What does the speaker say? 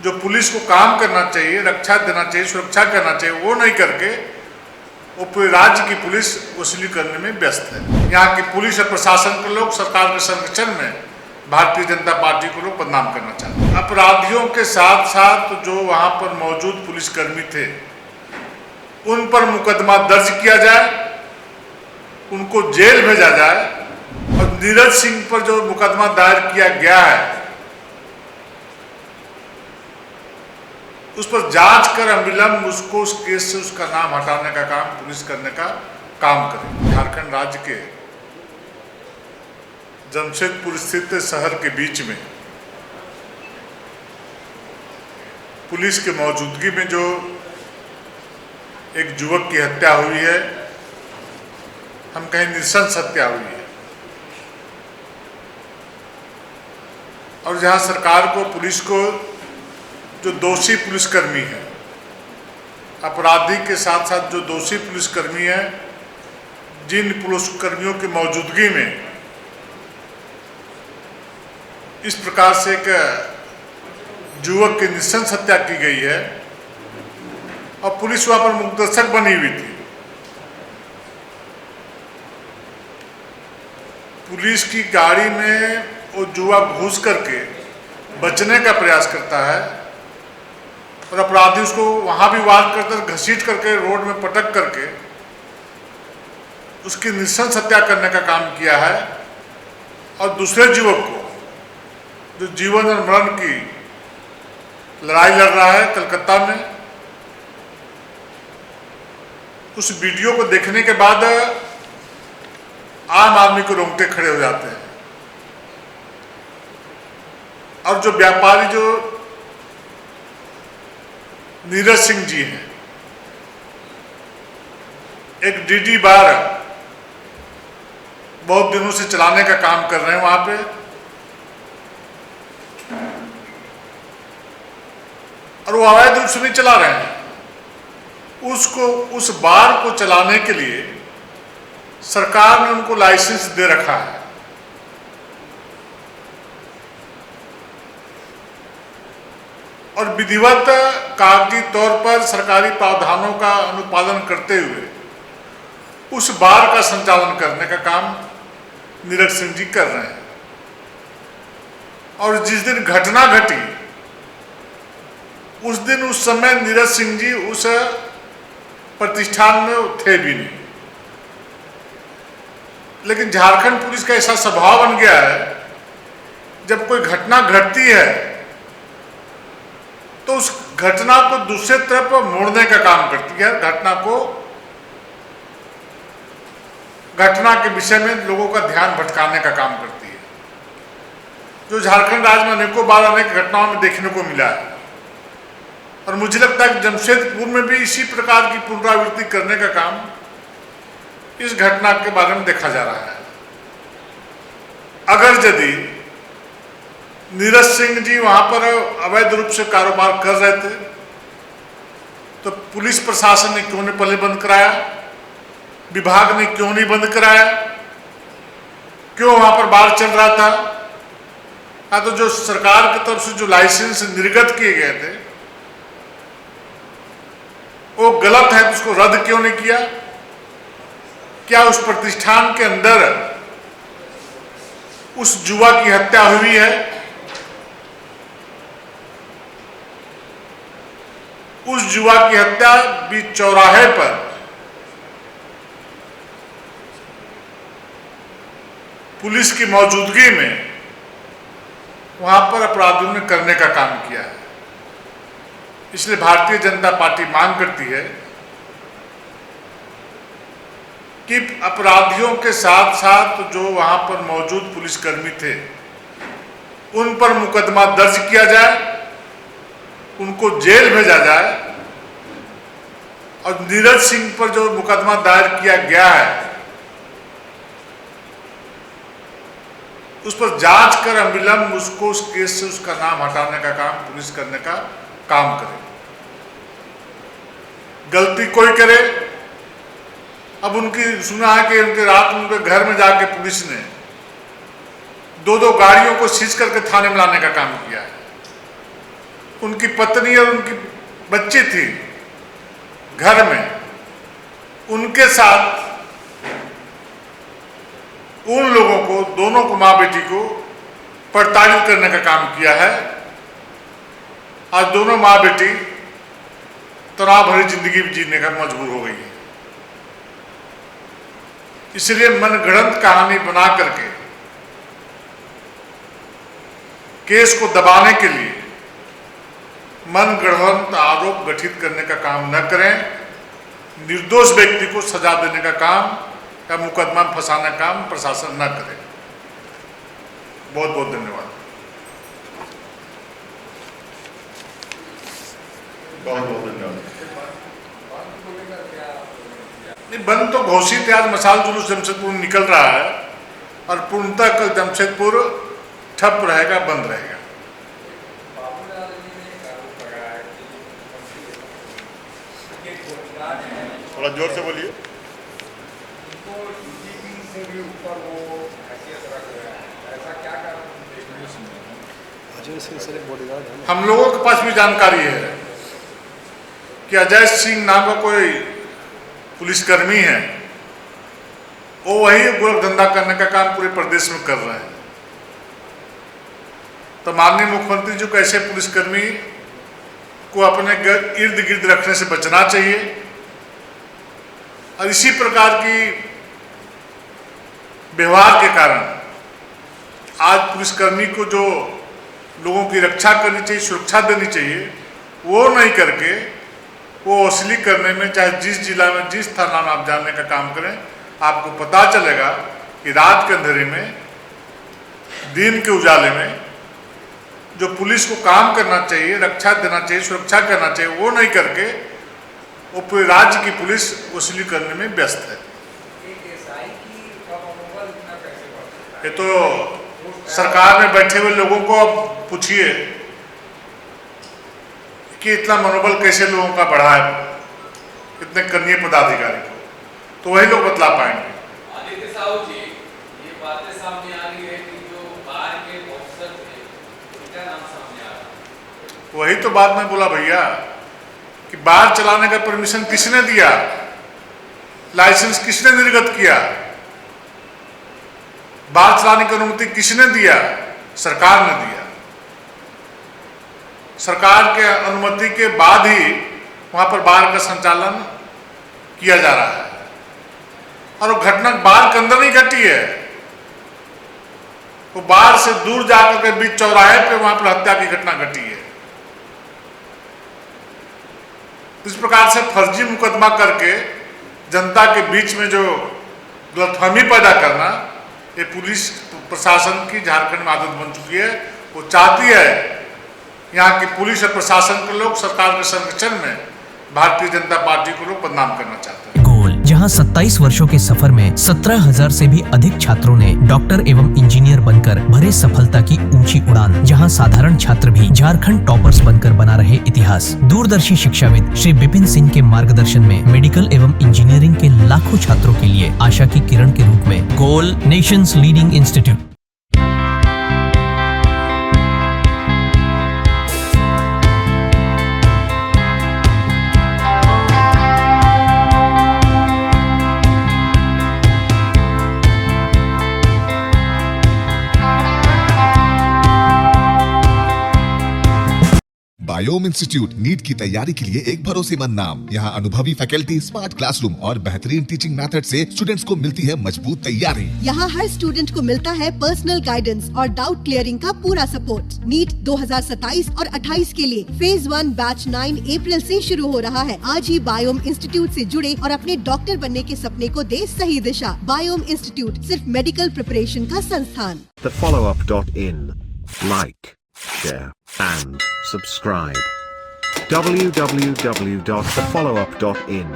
जो पुलिस को काम करना चाहिए, रक्षा देना चाहिए, सुरक्षा करना चाहिए, वो नहीं करके वो पूरे राज्य की पुलिस वसूली करने में व्यस्त है। यहाँ की पुलिस और प्रशासन को लोग सरकार के संरक्षण में भारतीय जनता पार्टी को लोग बदनाम करना चाहते हैं। अपराधियों के साथ साथ जो वहाँ पर मौजूद पुलिसकर्मी थे उन पर मुकदमा दर्ज किया जाए, उनको जेल भेजा जाए और नीरज सिंह पर जो मुकदमा दायर किया गया है उस पर जांच कर अविलंब उसको उस केस से उसका नाम हटाने का काम पुलिस करने का काम करे। झारखंड राज्य के जमशेदपुर स्थित शहर के बीच में पुलिस के मौजूदगी में जो एक युवक की हत्या हुई है, हम कहें नृशंस हत्या हुई है, और जहां सरकार को, पुलिस को, जो दोषी पुलिसकर्मी है, अपराधी के साथ साथ जो दोषी पुलिसकर्मी है, जिन पुलिसकर्मियों की मौजूदगी में इस प्रकार से एक युवक की नृशंस हत्या की गई है और पुलिस वहां पर मुकदर्शक बनी हुई थी। पुलिस की गाड़ी में वो युवक घुस करके बचने का प्रयास करता है और अपराधी उसको वहां भी वार करते, घसीट करके रोड में पटक करके उसकी नृशंस हत्या करने का काम किया है। और दूसरे युवक को, जो जीवन और मरण की लड़ाई लड़ रहा है कलकत्ता में, उस वीडियो को देखने के बाद आम आदमी को रोंगटे खड़े हो जाते हैं। और जो व्यापारी, जो नीरज सिंह जी हैं, एक डीडी बार बहुत दिनों से चलाने का काम कर रहे हैं वहां पे, और वो अवैध रूप से नहीं चला रहे हैं। उसको, उस बार को चलाने के लिए सरकार ने उनको लाइसेंस दे रखा है। और विधिवत कागजी तौर पर सरकारी प्रावधानों का अनुपालन करते हुए उस बार का संचालन करने का काम नीरज सिंह जी कर रहे हैं। और जिस दिन घटना घटी उस दिन, उस समय नीरज सिंह जी उस प्रतिष्ठान में थे भी नहीं। लेकिन झारखंड पुलिस का ऐसा स्वभाव बन गया है, जब कोई घटना घटती है तो उस घटना को दूसरे तरफ मोड़ने का काम करती है, घटना के विषय में लोगों का ध्यान भटकाने का काम करती है, जो झारखंड राज्य में अनेकों बार अनेक घटनाओं में देखने को मिला है। और मुझे लगता है कि जमशेदपुर में भी इसी प्रकार की पुनरावृत्ति करने का काम इस घटना के बारे में देखा जा रहा है। अगर यदि नीरज सिंह जी वहां पर अवैध रूप से कारोबार कर रहे थे तो पुलिस प्रशासन ने क्यों नहीं पहले बंद कराया, विभाग ने क्यों नहीं बंद कराया, क्यों वहां पर बार चल रहा था? हाँ, तो जो सरकार की तरफ से जो लाइसेंस निर्गत किए गए थे वो गलत है, तो उसको रद्द क्यों नहीं किया? क्या उस प्रतिष्ठान के अंदर उस युवा की हत्या हुई है? उस युवा की हत्या बीच चौराहे पर पुलिस की मौजूदगी में वहां पर अपराधियों ने करने का काम किया है। इसलिए भारतीय जनता पार्टी मांग करती है कि अपराधियों के साथ साथ जो वहां पर मौजूद पुलिसकर्मी थे उन पर मुकदमा दर्ज किया जाए, उनको जेल भेजा जाए और नीरज सिंह पर जो मुकदमा दायर किया गया है उस पर जांच कर अविलंब उसको, उस केस से उसका नाम हटाने का काम पुलिस करने का काम करे। गलती कोई करे, अब उनकी सुना है कि उनके रात में उनके घर में जाके पुलिस ने दो गाड़ियों को सीज करके थाने में लाने का काम किया है। उनकी पत्नी और उनकी बच्ची थी घर में, उनके साथ उन लोगों को, दोनों को, माँ बेटी को प्रताड़ित करने का काम किया है। आज दोनों माँ बेटी तनाव भरी जिंदगी जीने का मजबूर हो गई है। इसलिए मनगढ़ंत कहानी बना करके केस को दबाने के लिए मनगढ़ंत आरोप गठित करने का काम न करें। निर्दोष व्यक्ति को सजा देने का काम या मुकदमा में फंसाने का काम प्रशासन न करे। बहुत बहुत धन्यवाद। बहुत बहुत धन्यवाद। नहीं, बंद तो घोषित है। आज मसाल जुलूस जमशेदपुर निकल रहा है और पूर्णतः कल जमशेदपुर ठप रहेगा, बंद रहेगा। थोड़ा जोर से बोलिए। हम लोगों के पास भी जानकारी है कि अजय सिंह नाम का कोई पुलिसकर्मी है, वो वही गोरख धंधा करने का काम पूरे प्रदेश में कर रहे हैं। तो माननीय मुख्यमंत्री जी को ऐसे पुलिसकर्मी को अपने इर्द गिर्द रखने से बचना चाहिए। और इसी प्रकार की व्यवहार के कारण आज पुलिसकर्मी को जो लोगों की रक्षा करनी चाहिए, सुरक्षा देनी चाहिए, वो नहीं करके वो वसूली करने में, चाहे जिस जिला में, जिस थाना में आप जानने का काम करें, आपको पता चलेगा कि रात के अंधेरे में, दिन के उजाले में जो पुलिस को काम करना चाहिए, रक्षा देना चाहिए, सुरक्षा करना चाहिए, वो नहीं करके वो पूरे राज्य की पुलिस वसूली करने में व्यस्त है। ये तो सरकार में बैठे हुए लोगों को अब पूछिए कि इतना मनोबल कैसे लोगों का बढ़ा है, इतने कनीय पदाधिकारी को, तो वही लोग बतला पाएंगे। आदित्य साहू जी, ये बातें सामने आ रही है कि जो बाहर के बॉक्सर थे, उनका नाम सामने आ रहा है। वही तो बात मैं बोला भैया कि बार चलाने का परमिशन किसने दिया, लाइसेंस किसने निर्गत किया, बार चलाने की अनुमति किसने दिया? सरकार ने दिया। सरकार के अनुमति के बाद ही वहां पर बार का संचालन किया जा रहा है। और वो घटना बार के अंदर नहीं घटी है, वो बार से दूर जाकर के बीच चौराहे पे वहां पर हत्या की घटना घटी है। इस प्रकार से फर्जी मुकदमा करके जनता के बीच में जो गलतफहमी पैदा करना, ये पुलिस प्रशासन की झारखंड में आदत बन चुकी है। वो चाहती है यहाँ की पुलिस और प्रशासन के लोग सरकार के संरक्षण में भारतीय जनता पार्टी को लोग बदनाम करना चाहते हैं। गोल, जहाँ 27 वर्षों के सफर में 17,000 से भी अधिक छात्रों ने डॉक्टर एवं इंजीनियर बनकर भरे सफलता की ऊंची उड़ान, जहाँ साधारण छात्र भी झारखंड टॉपर्स बनकर बना रहे इतिहास। दूरदर्शी शिक्षाविद श्री विपिन सिंह के मार्गदर्शन में मेडिकल एवं इंजीनियरिंग के लाखों छात्रों के लिए आशा की किरण के रूप में goal, nations leading institute. Biome institute NEET की तैयारी के लिए एक भरोसेमंद नाम। यहाँ अनुभवी फैकल्टी, स्मार्ट क्लासरूम और बेहतरीन टीचिंग मेथड से स्टूडेंट्स को मिलती है मजबूत तैयारी। यहाँ हर स्टूडेंट को मिलता है पर्सनल गाइडेंस और डाउट क्लियरिंग का पूरा सपोर्ट। नीट 2027 और 28 के लिए फेज 1 बैच 9 अप्रैल से शुरू हो रहा है। आज ही बायोम इंस्टीट्यूट से जुड़े और अपने डॉक्टर बनने के सपने को दे सही दिशा। बायोम इंस्टीट्यूट सिर्फ मेडिकल प्रिपरेशन का संस्थान। thefollowup.in. Like, share and subscribe. www.thefollowup.in